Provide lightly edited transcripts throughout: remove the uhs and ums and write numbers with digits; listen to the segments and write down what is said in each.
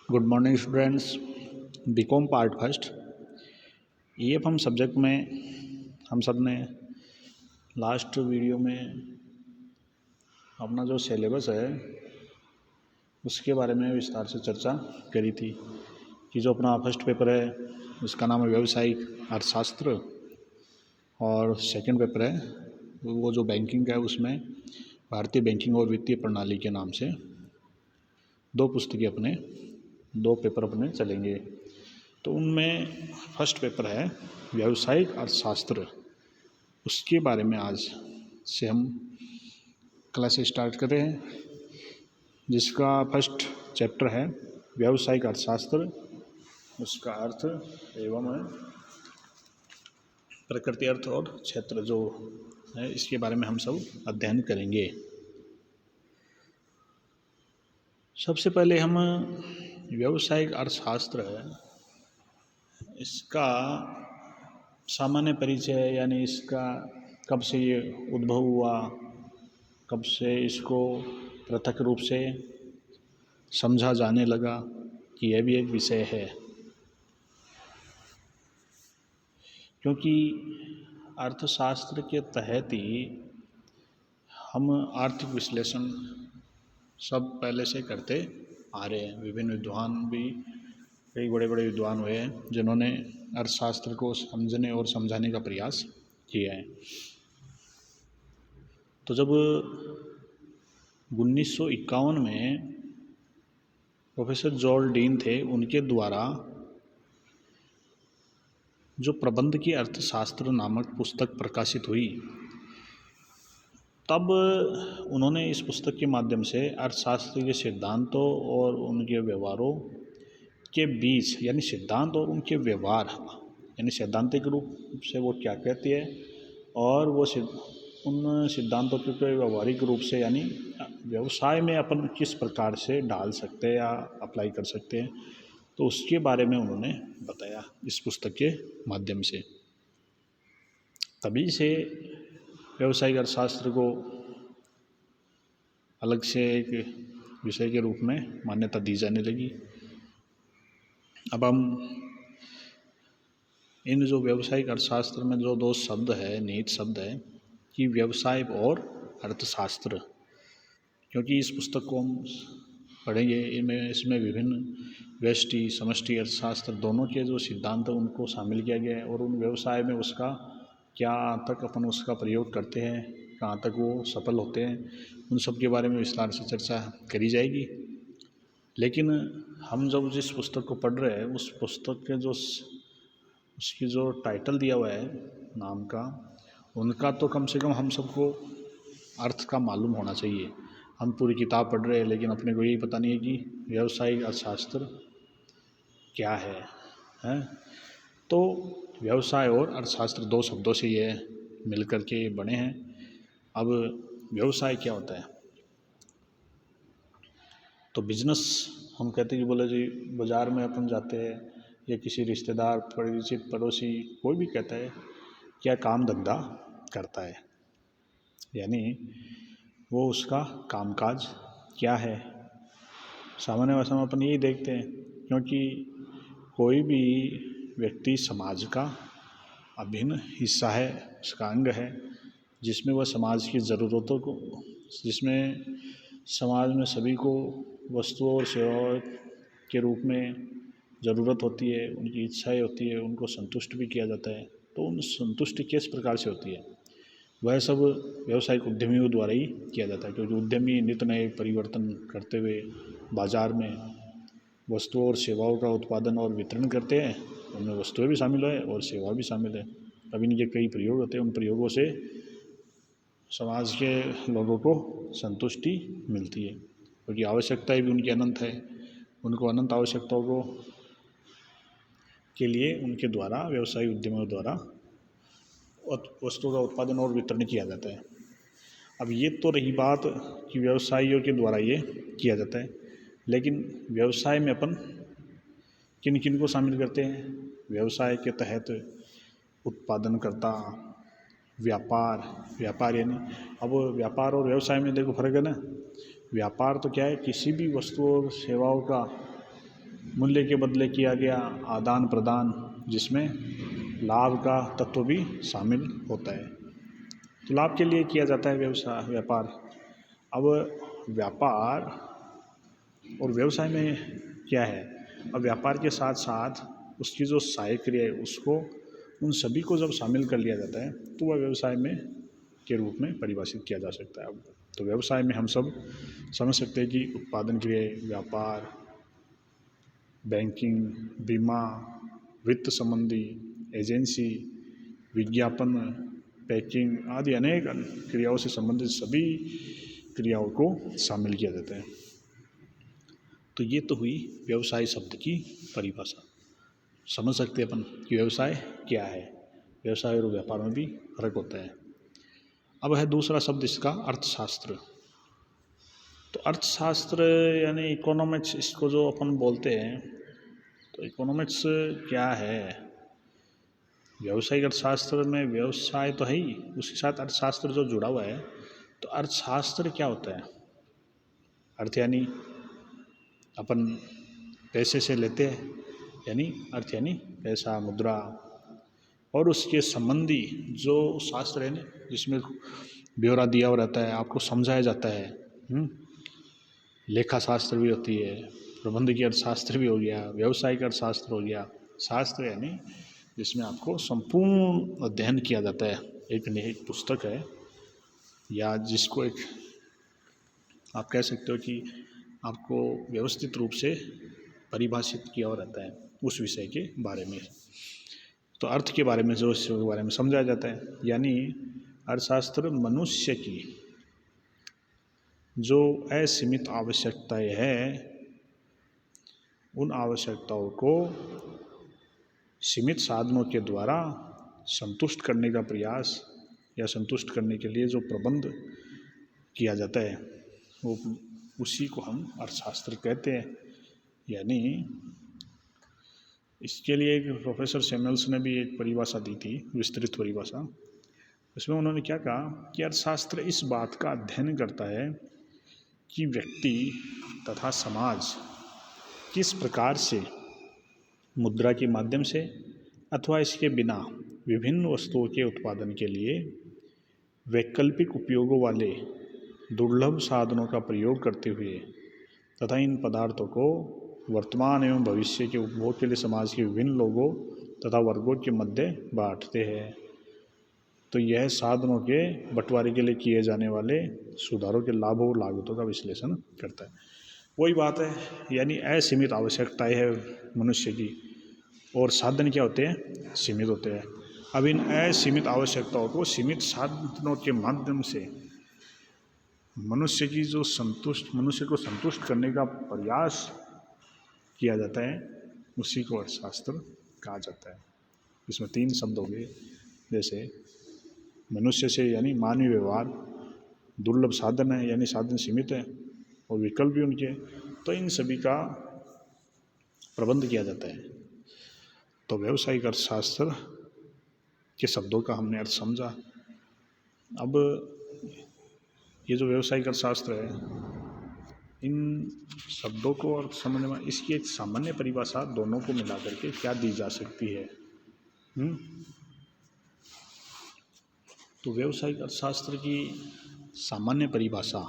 Good morning students. BCom part first EFM subject में हम सब ने लास्ट वीडियो में अपना जो सिलेबस है उसके बारे में विस्तार से चर्चा करी थी कि जो अपना फर्स्ट पेपर है उसका नाम है व्यावसायिक अर्थशास्त्र और सेकंड पेपर है वो जो बैंकिंग का है उसमें भारतीय बैंकिंग और वित्तीय प्रणाली के नाम से दो पेपर अपने चलेंगे। तो उनमें फर्स्ट पेपर है व्यावसायिक अर्थशास्त्र, उसके बारे में आज से हम क्लास स्टार्ट कर रहे हैं, जिसका फर्स्ट चैप्टर है व्यावसायिक अर्थशास्त्र, उसका अर्थ एवं प्रकृति अर्थ और क्षेत्र जो है इसके बारे में हम सब अध्ययन करेंगे। सबसे पहले हम व्यावसायिक अर्थशास्त्र है इसका सामान्य परिचय यानी इसका कब से ये उद्भव हुआ, कब से इसको पृथक रूप से समझा जाने लगा कि यह भी एक विषय है, क्योंकि अर्थशास्त्र के तहत ही हम आर्थिक विश्लेषण सब पहले से करते आ रहे हैं। विभिन्न विद्वान भी कई बड़े बड़े विद्वान हुए हैं जिन्होंने अर्थशास्त्र को समझने और समझाने का प्रयास किया है। तो जब 1951 में प्रोफेसर जॉर्ज डीन थे, उनके द्वारा जो प्रबंध की अर्थशास्त्र नामक पुस्तक प्रकाशित हुई, तब उन्होंने इस पुस्तक के माध्यम से अर्थशास्त्र के सिद्धांतों और उनके व्यवहारों के बीच यानी सिद्धांत और उनके व्यवहार यानी सैद्धांतिक रूप से वो क्या कहती है और वो उन सिद्धांतों के व्यवहारिक रूप से यानी व्यवसाय में अपन किस प्रकार से डाल सकते हैं या अप्लाई कर सकते हैं, तो उसके बारे में उन्होंने बताया इस पुस्तक के माध्यम से। तभी से व्यावसायिक अर्थशास्त्र को अलग से एक विषय के रूप में मान्यता दी जाने लगी। अब हम इन जो व्यावसायिक अर्थशास्त्र में जो दो शब्द है, निहित शब्द है कि व्यवसाय और अर्थशास्त्र, क्योंकि इस पुस्तक को हम पढ़ेंगे इसमें विभिन्न व्यष्टि समष्टि अर्थशास्त्र दोनों के जो सिद्धांत हैं उनको शामिल किया गया है और उन व्यवसाय में उसका क्या तक अपन उसका प्रयोग करते हैं, कहाँ तक वो सफल होते हैं, उन सब के बारे में विस्तार से चर्चा करी जाएगी। लेकिन हम जब जिस पुस्तक को पढ़ रहे हैं उस पुस्तक के जो उसकी जो टाइटल दिया हुआ है नाम का, उनका तो कम से कम हम सबको अर्थ का मालूम होना चाहिए। हम पूरी किताब पढ़ रहे हैं लेकिन अपने को यही पता नहीं है कि व्यावसायिक अर्थशास्त्र क्या है? तो व्यवसाय और अर्थशास्त्र दो शब्दों से ये मिल कर के बने हैं। अब व्यवसाय क्या होता है? तो बिजनेस हम कहते हैं कि बोले जी बाज़ार में अपन जाते हैं या किसी रिश्तेदार परिचित पड़ोसी कोई भी कहता है क्या काम धंधा करता है, यानी वो उसका कामकाज क्या है। सामान्य भाषा में अपन यही देखते हैं, क्योंकि कोई भी व्यक्ति समाज का अभिन्न हिस्सा है, उसका अंग है, जिसमें वह समाज की ज़रूरतों को, जिसमें समाज में सभी को वस्तुओं और सेवाओं के रूप में ज़रूरत होती है, उनकी इच्छाएं होती है, उनको संतुष्ट भी किया जाता है। तो उन संतुष्टि किस प्रकार से होती है, वह सब व्यावसायिक उद्यमियों द्वारा ही किया जाता है, क्योंकि उद्यमी नित नए परिवर्तन करते हुए बाज़ार में वस्तुओं और सेवाओं का उत्पादन और वितरण करते हैं। उनमें वस्तुएं भी शामिल है और सेवा भी शामिल है। अब इनके कई प्रयोग होते हैं, उन प्रयोगों से समाज के लोगों को संतुष्टि मिलती है, क्योंकि आवश्यकताएं भी उनकी अनंत है। उनको अनंत आवश्यकताओं को के लिए उनके द्वारा व्यवसायी उद्यमियों द्वारा वस्तुओं का उत्पादन और वितरण किया जाता है। अब ये तो रही बात कि व्यवसायियों के द्वारा ये किया जाता है, लेकिन व्यवसाय में अपन किन किन को शामिल करते हैं? व्यवसाय के तहत उत्पादनकर्ता, व्यापार यानी अब व्यापार और व्यवसाय में देखो फर्क है ना। व्यापार तो क्या है, किसी भी वस्तु और सेवाओं का मूल्य के बदले किया गया आदान प्रदान, जिसमें लाभ का तत्व भी शामिल होता है। तो लाभ के लिए किया जाता है व्यापार। अब व्यापार और व्यवसाय में क्या है, अब व्यापार के साथ साथ उसकी जो सहायक क्रिया है उसको, उन सभी को जब शामिल कर लिया जाता है तो वह व्यवसाय में के रूप में परिभाषित किया जा सकता है। अब तो व्यवसाय में हम सब समझ सकते हैं कि उत्पादन क्रिया, व्यापार, बैंकिंग, बीमा, वित्त संबंधी, एजेंसी, विज्ञापन, पैकिंग आदि अनेक क्रियाओं से संबंधित सभी क्रियाओं को शामिल किया जाता है। तो ये तो हुई व्यवसाय शब्द की परिभाषा। समझ सकते हैं अपन कि व्यवसाय क्या है, व्यवसाय और व्यापार में भी फर्क होता है। अब है दूसरा शब्द इसका अर्थशास्त्र। तो अर्थशास्त्र यानी इकोनॉमिक्स, इसको जो अपन बोलते हैं, तो इकोनॉमिक्स क्या है, व्यावसायिक अर्थशास्त्र में व्यवसाय तो है ही, उसके साथ अर्थशास्त्र जो जुड़ा हुआ है। तो अर्थशास्त्र क्या होता है, अर्थ यानी अपन पैसे से लेते हैं, यानी अर्थ यानी पैसा, मुद्रा, और उसके संबंधी जो शास्त्र है ना, जिसमें ब्यौरा दिया हुआ रहता है, आपको समझाया जाता है। लेखा शास्त्र भी होती है, प्रबंधकीय अर्थशास्त्र भी हो गया, व्यावसायिक अर्थशास्त्र हो गया। शास्त्र यानी जिसमें आपको संपूर्ण अध्ययन किया जाता है, एक पुस्तक है, या जिसको एक आप कह सकते हो कि आपको व्यवस्थित रूप से परिभाषित किया हुआ रहता है उस विषय के बारे में। तो अर्थ के बारे में, जो इसके बारे में समझाया जाता है, यानी अर्थशास्त्र मनुष्य की जो असीमित आवश्यकताएं हैं, उन आवश्यकताओं को सीमित साधनों के द्वारा संतुष्ट करने का प्रयास, या संतुष्ट करने के लिए जो प्रबंध किया जाता है, वो उसी को हम अर्थशास्त्र कहते हैं। यानी इसके लिए एक प्रोफेसर सैमुअल्स ने भी एक परिभाषा दी थी, विस्तृत परिभाषा। उसमें उन्होंने क्या कहा कि अर्थशास्त्र इस बात का अध्ययन करता है कि व्यक्ति तथा समाज किस प्रकार से मुद्रा के माध्यम से अथवा इसके बिना विभिन्न वस्तुओं के उत्पादन के लिए वैकल्पिक उपयोगों वाले दुर्लभ साधनों का प्रयोग करते हुए तथा इन पदार्थों को वर्तमान एवं भविष्य के उपभोग के लिए समाज के विभिन्न लोगों तथा वर्गों के मध्य बांटते हैं। तो यह साधनों के बंटवारे के लिए किए जाने वाले सुधारों के लाभों और लागतों का विश्लेषण करता है। वही बात है, यानी असीमित आवश्यकताएं है मनुष्य की, और साधन क्या होते हैं, सीमित होते हैं। अब इन असीमित आवश्यकताओं को सीमित साधनों के माध्यम से मनुष्य को संतुष्ट करने का प्रयास किया जाता है, उसी को अर्थशास्त्र कहा जाता है। इसमें 3 शब्द हो गए, जैसे मनुष्य से यानी मानवीय व्यवहार, दुर्लभ साधन है यानी साधन सीमित है, और विकल्प भी उनके, तो इन सभी का प्रबंध किया जाता है। तो व्यावसायिक अर्थशास्त्र के शब्दों का हमने अर्थ समझा। अब ये जो व्यावसायिक अर्थशास्त्र है, इन शब्दों को अर्थ समझने में इसकी एक सामान्य परिभाषा दोनों को मिला करके क्या दी जा सकती है। तो व्यावसायिक अर्थशास्त्र की सामान्य परिभाषा,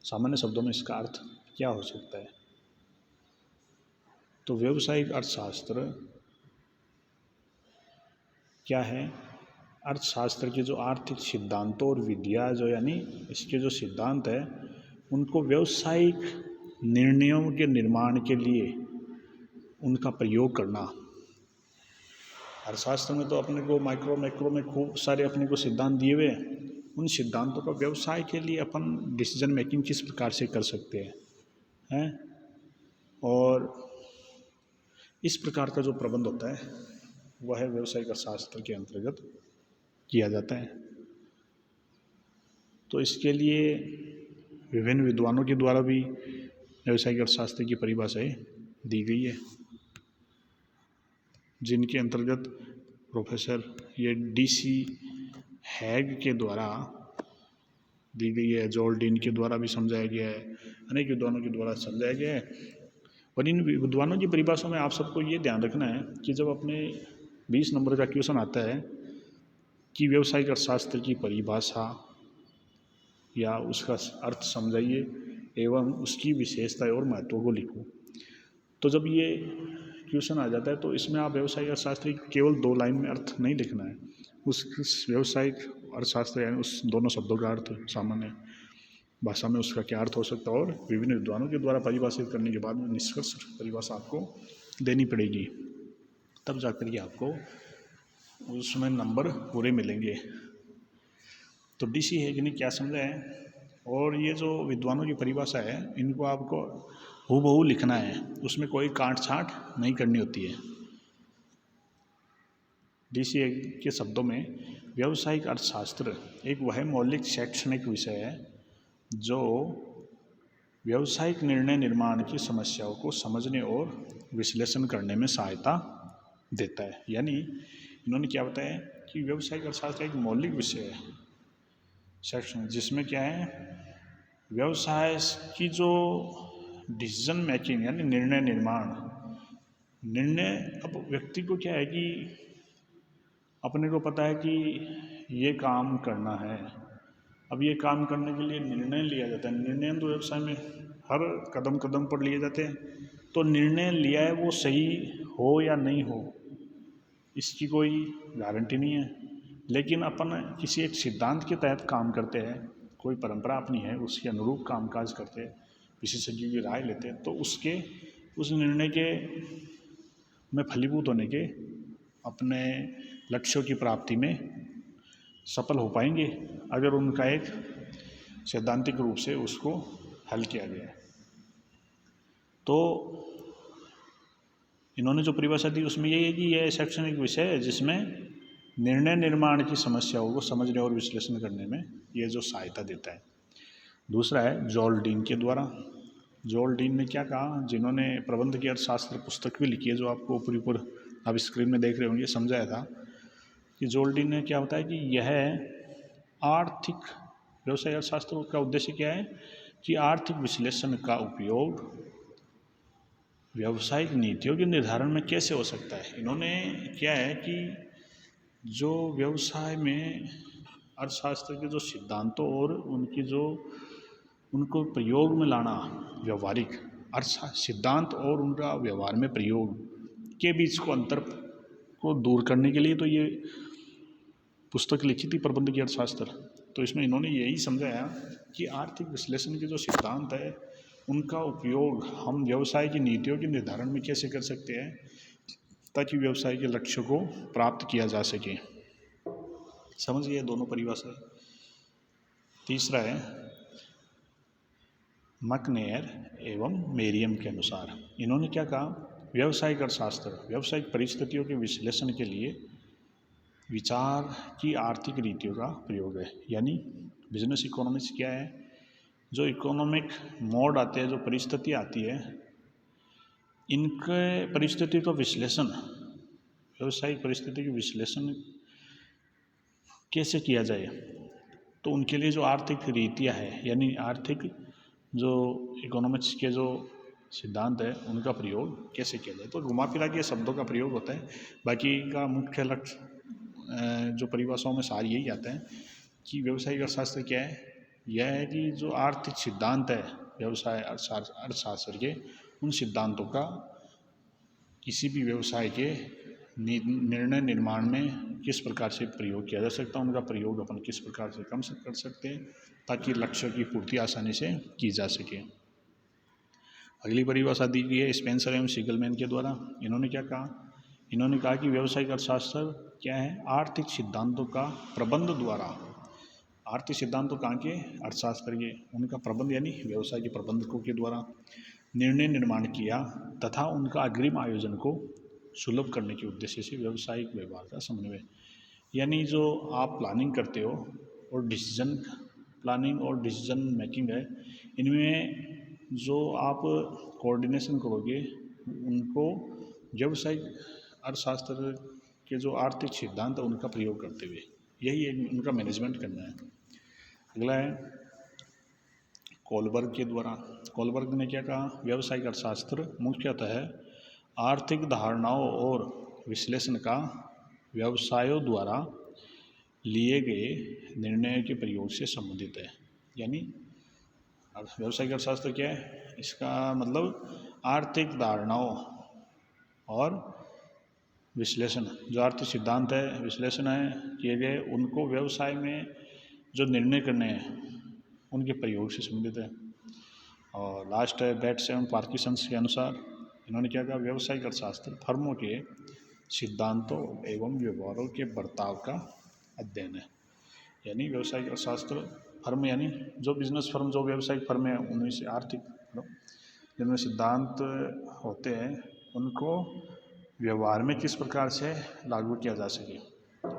सामान्य शब्दों में इसका अर्थ क्या हो सकता है। तो व्यावसायिक अर्थशास्त्र क्या है, अर्थशास्त्र के जो आर्थिक सिद्धांतों और विधियाँ जो यानी इसके जो सिद्धांत है, उनको व्यावसायिक निर्णयों के निर्माण के लिए उनका प्रयोग करना। अर्थशास्त्र में तो अपने को माइक्रो मैक्रो में खूब सारे अपने को सिद्धांत दिए हुए हैं, उन सिद्धांतों का व्यवसाय के लिए अपन डिसीजन मेकिंग किस प्रकार से कर सकते हैं, और इस प्रकार का जो प्रबंध होता है वह व्यावसायिक अर्थशास्त्र के अंतर्गत किया जाता है। तो इसके लिए विभिन्न विद्वानों के द्वारा भी व्यावसायिक अर्थशास्त्र की परिभाषाएं दी गई है, जिनके अंतर्गत प्रोफेसर ये DC हैग के द्वारा दी गई है, जॉल डीन के द्वारा भी समझाया गया है, अनेक विद्वानों के द्वारा समझाया गया है। और इन विद्वानों की परिभाषा में आप सबको ये ध्यान रखना है कि जब अपने 20 नंबर का क्वेश्चन आता है कि व्यावसायिक अर्थशास्त्र की परिभाषा या उसका अर्थ समझाइए एवं उसकी विशेषता और महत्व को लिखो, तो जब ये क्वेश्चन आ जाता है तो इसमें आप व्यावसायिक अर्थशास्त्र की केवल 2 लाइन में अर्थ नहीं लिखना है, उस व्यावसायिक अर्थशास्त्र यानी उस दोनों शब्दों का अर्थ सामान्य भाषा में उसका क्या अर्थ हो सकता है और विभिन्न विद्वानों के द्वारा परिभाषित करने के बाद में निष्कर्ष परिभाषा आपको देनी पड़ेगी, तब जाकर के आपको उसमें नंबर पूरे मिलेंगे। तो डीसी है कि नहीं क्या समझा है। और ये जो विद्वानों की परिभाषा है इनको आपको हूबहू लिखना है, उसमें कोई काट छांट नहीं करनी होती है। डीसी के शब्दों में व्यावसायिक अर्थशास्त्र एक वह मौलिक शैक्षणिक विषय है जो व्यावसायिक निर्णय निर्माण की समस्याओं को समझने और विश्लेषण करने में सहायता देता है। यानी इन्होंने क्या बताया कि व्यावसायिक अर्थशास्त्र एक मौलिक विषय है सेक्शन, जिसमें क्या है व्यवसाय की जो डिसीजन मेकिंग यानी निर्णय निर्माण, अब व्यक्ति को क्या है कि अपने को पता है कि ये काम करना है, अब ये काम करने के लिए निर्णय लिया जाता है। निर्णय तो व्यवसाय में हर कदम कदम पर लिए जाते हैं, तो निर्णय लिया है वो सही हो या नहीं हो इसकी कोई गारंटी नहीं है, लेकिन अपन किसी एक सिद्धांत के तहत काम करते हैं, कोई परंपरा अपनी है उसके अनुरूप कामकाज करते हैं, विशेषज्ञों की राय लेते हैं, तो उसके उस निर्णय के में फलीभूत होने के अपने लक्ष्यों की प्राप्ति में सफल हो पाएंगे अगर उनका एक सैद्धांतिक रूप से उसको हल किया गया है। तो इन्होंने जो परिभाषा दी उसमें यही है कि यह शैक्षणिक विषय है जिसमें निर्णय निर्माण की समस्याओं को समझने और विश्लेषण करने में ये जो सहायता देता है। दूसरा है जॉल डीन के द्वारा। जॉल डीन ने क्या कहा, जिन्होंने प्रबंध की अर्थशास्त्र पुस्तक भी लिखी है जो आपको ऊपर आप स्क्रीन में देख रहे होंगे, समझाया था कि जॉल डीन ने क्या बताया कि यह आर्थिक व्यवसाय अर्थशास्त्र का उद्देश्य क्या है कि आर्थिक विश्लेषण का उपयोग व्यावसायिक नीतियों के निर्धारण में कैसे हो सकता है। इन्होंने क्या है कि जो व्यवसाय में अर्थशास्त्र के जो सिद्धांतों और उनको प्रयोग में लाना, व्यवहारिक सिद्धांत और उनका व्यवहार में प्रयोग के बीच को अंतर को दूर करने के लिए तो ये पुस्तक लिखी थी प्रबंध की अर्थशास्त्र। तो इसमें इन्होंने यही समझाया कि आर्थिक विश्लेषण के जो सिद्धांत है उनका उपयोग हम व्यवसाय की नीतियों के निर्धारण में कैसे कर सकते हैं ताकि व्यवसाय के लक्ष्य को प्राप्त किया जा सके। समझिए दोनों परिभाषा। तीसरा है मैकनेयर एवं मेरियम के अनुसार। इन्होंने क्या कहा, व्यावसायिक अर्थशास्त्र व्यावसायिक परिस्थितियों के विश्लेषण के लिए विचार की आर्थिक रीतियों का प्रयोग है। यानी बिजनेस इकोनॉमिक्स क्या है, जो इकोनॉमिक मोड आते हैं, जो परिस्थिति आती है, इनके परिस्थिति का विश्लेषण, व्यावसायिक परिस्थिति के विश्लेषण कैसे किया जाए, तो उनके लिए जो आर्थिक रीतियाँ हैं यानी आर्थिक जो इकोनॉमिक्स के जो सिद्धांत है उनका प्रयोग कैसे किया जाए। तो घुमा फिरा के शब्दों का प्रयोग होता है, बाकी का मुख्य लक्ष्य जो परिभाषाओं में सार यही आता है कि व्यावसायिक अर्थशास्त्र क्या है, यह है कि जो आर्थिक सिद्धांत है व्यवसाय अर्थशास्त्र के, उन सिद्धांतों का किसी भी व्यवसाय के निर्णय निर्माण में किस प्रकार से प्रयोग किया जा सकता है, उनका प्रयोग अपन किस प्रकार से कम कर सकते हैं ताकि लक्ष्य की पूर्ति आसानी से की जा सके। अगली परिभाषा दी गई है स्पेंसर एवं सीगलमैन के द्वारा। इन्होंने क्या कहा, इन्होंने कहा कि व्यावसायिक अर्थशास्त्र क्या है, आर्थिक सिद्धांतों का प्रबंध द्वारा, आर्थिक सिद्धांतों कहाँ के, अर्थशास्त्र के, उनका प्रबंध यानी व्यवसाय के प्रबंधकों के द्वारा निर्णय निर्माण किया तथा उनका अग्रिम आयोजन को सुलभ करने के उद्देश्य से व्यावसायिक व्यवहार का समन्वय। यानी जो आप प्लानिंग करते हो और डिसीजन प्लानिंग और डिसीजन मेकिंग है, इनमें जो आप कोऑर्डिनेशन करोगे उनको व्यावसायिक अर्थशास्त्र के जो आर्थिक सिद्धांत है उनका प्रयोग करते हुए, यही एक उनका मैनेजमेंट करना है। अगला है कोलबर्ग के द्वारा। कोलबर्ग ने क्या कहा, व्यावसायिक अर्थशास्त्र मुख्यतः आर्थिक धारणाओं और विश्लेषण का व्यवसायों द्वारा लिए गए निर्णयों के प्रयोग से संबंधित है। यानी व्यावसायिक अर्थशास्त्र क्या है, इसका मतलब आर्थिक धारणाओं और विश्लेषण, जो आर्थिक सिद्धांत है, विश्लेषण है किए गए, उनको व्यवसाय में जो निर्णय करने हैं उनके प्रयोग से संबंधित है। और लास्ट है बैट्स एवं पार्किंसंस के अनुसार इन्होंने क्या कहा, व्यावसायिक अर्थशास्त्र फर्मों के सिद्धांतों एवं व्यवहारों के बर्ताव का अध्ययन है। यानी व्यावसायिक अर्थशास्त्र फर्म यानी जो बिजनेस फर्म, जो व्यावसायिक फर्म है, उनमें से आर्थिक जिनमें सिद्धांत होते हैं उनको व्यवहार में किस प्रकार से लागू किया जा सके।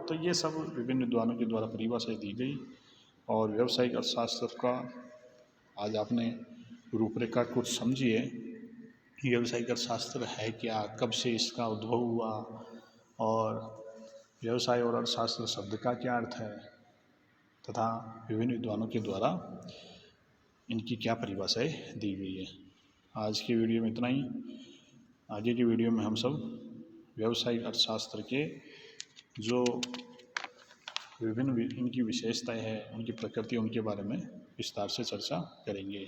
तो ये सब विभिन्न विद्वानों के द्वारा परिभाषाएं दी गई और व्यावसायिक अर्थशास्त्र का आज आपने रूपरेखा कुछ समझिए कि व्यावसायिक अर्थशास्त्र है क्या, कब से इसका उद्भव हुआ और व्यवसाय और अर्थशास्त्र शब्द का क्या अर्थ है तथा विभिन्न विद्वानों के द्वारा इनकी क्या परिभाषाएं दी गई है। आज की वीडियो में इतना ही। आगे की वीडियो में हम सब व्यावसायिक अर्थशास्त्र के जो विभिन्न इनकी विशेषताएं हैं, उनकी प्रकृति, उनके बारे में विस्तार से चर्चा करेंगे।